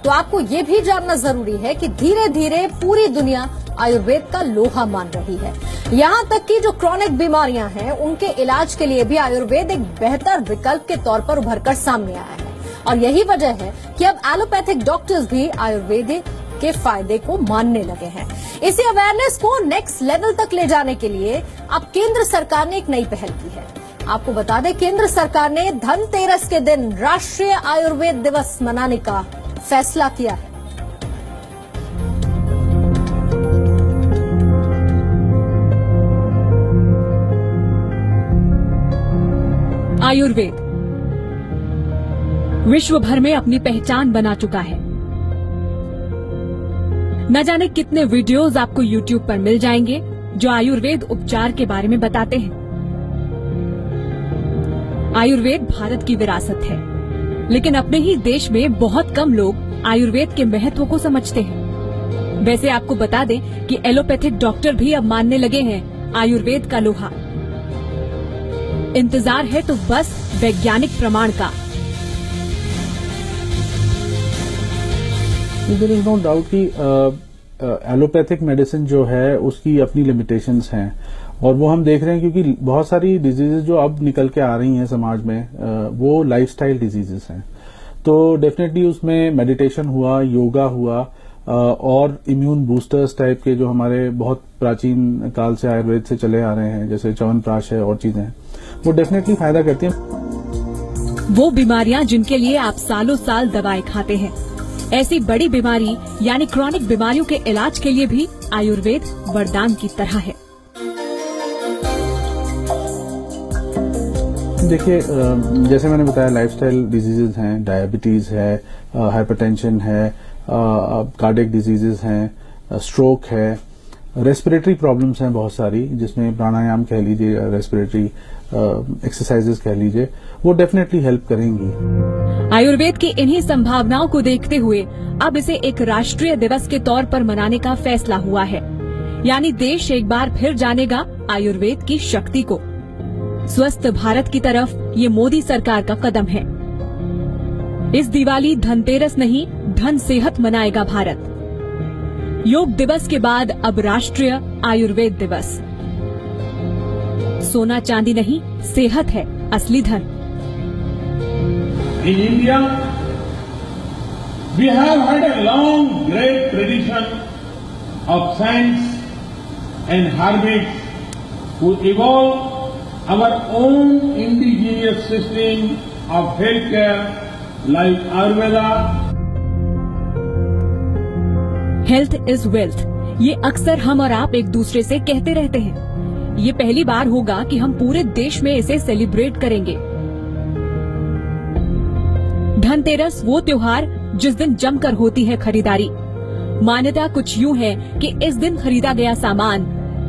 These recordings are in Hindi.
तो आपको ये भी जानना जरूरी है कि धीरे धीरे पूरी दुनिया आयुर्वेद का लोहा मान रही है। यहां तक कि जो क्रॉनिक बीमारियां हैं उनके इलाज के लिए भी आयुर्वेद एक बेहतर विकल्प के तौर पर उभरकर सामने आया है। और यही वजह है कि अब एलोपैथिक डॉक्टर्स भी आयुर्वेदिक के फायदे को मानने लगे हैं। इसी अवेयरनेस को नेक्स्ट लेवल तक ले जाने के लिए अब केंद्र सरकार ने एक नई पहल की है। आपको बता दें, केंद्र सरकार ने धनतेरस के दिन राष्ट्रीय आयुर्वेद दिवस मनाने का फैसला किया है। आयुर्वेद विश्व भर में अपनी पहचान बना चुका है। न जाने कितने वीडियोस आपको YouTube पर मिल जाएंगे जो आयुर्वेद उपचार के बारे में बताते हैं। आयुर्वेद भारत की विरासत है, लेकिन अपने ही देश में बहुत कम लोग आयुर्वेद के महत्व को समझते हैं। वैसे आपको बता दें कि एलोपैथिक डॉक्टर भी अब मानने लगे हैं आयुर्वेद का लोहा। इंतजार है तो बस वैज्ञानिक प्रमाण का। देयर इज नो डाउट कि एलोपैथिक मेडिसिन जो है उसकी अपनी लिमिटेशंस हैं, और वो हम देख रहे हैं क्योंकि बहुत सारी डिजीजेज जो अब निकल के आ रही हैं समाज में वो लाइफस्टाइल डिजीजेस हैं। तो डेफिनेटली उसमें मेडिटेशन हुआ, योगा हुआ, और इम्यून बूस्टर्स टाइप के जो हमारे बहुत प्राचीन काल से आयुर्वेद से चले आ रहे हैं, जैसे च्यवनप्राश है और चीजें हैं, वो डेफिनेटली फायदा करती हैं। वो बीमारियां जिनके लिए आप सालों साल दवाएं खाते हैं, ऐसी बड़ी बीमारी यानी क्रॉनिक बीमारियों के इलाज के लिए भी आयुर्वेद वरदान की तरह है। देखिए, जैसे मैंने बताया, लाइफस्टाइल डिजीजेज हैं, डायबिटीज है, हाइपरटेंशन है, कार्डियक डिजीजेस हैं, स्ट्रोक है, रेस्पिरेटरी प्रॉब्लम्स हैं बहुत सारी, जिसमें प्राणायाम कह लीजिए, रेस्पिरेटरी एक्सरसाइजेस कह लीजिए, वो डेफिनेटली हेल्प करेंगी। आयुर्वेद की इन्हीं संभावनाओं को देखते हुए अब इसे एक राष्ट्रीय दिवस के तौर पर मनाने का फैसला हुआ है। यानी देश एक बार फिर जानेगा आयुर्वेद की शक्ति को। स्वस्थ भारत की तरफ ये मोदी सरकार का कदम है। इस दिवाली धनतेरस नहीं, धन सेहत मनाएगा भारत। योग दिवस के बाद अब राष्ट्रीय आयुर्वेद दिवस। सोना चांदी नहीं, सेहत है असली धन। In India, we have had a long, great tradition of science and herbs who evolve our own indigenous system of healthcare like Ayurveda. Health is wealth, ये अक्सर हम और आप एक दूसरे से कहते रहते हैं। ये पहली बार होगा कि हम पूरे देश में इसे सेलिब्रेट करेंगे। धनतेरस वो त्योहार जिस दिन जमकर होती है खरीदारी। मान्यता कुछ यूं है कि इस दिन खरीदा गया सामान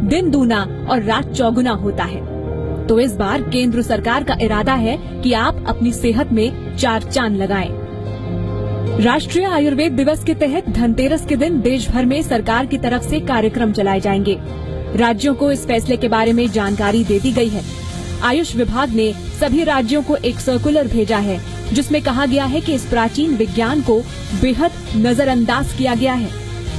दिन दूना और रात चौगुना होता है। तो इस बार केंद्र सरकार का इरादा है कि आप अपनी सेहत में 4 चांद लगाएं। राष्ट्रीय आयुर्वेद दिवस के तहत धनतेरस के दिन देश भर में सरकार की तरफ से कार्यक्रम चलाए जाएंगे। राज्यों को इस फैसले के बारे में जानकारी दे दी गई है। आयुष विभाग ने सभी राज्यों को एक सर्कुलर भेजा है, जिसमें कहा गया है कि इस प्राचीन विज्ञान को बेहद नजरअंदाज किया गया है।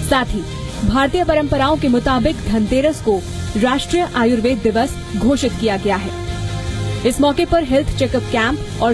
साथ ही भारतीय परंपराओं के मुताबिक धनतेरस को राष्ट्रीय आयुर्वेद दिवस घोषित किया गया है। इस मौके पर हेल्थ चेकअप कैंप और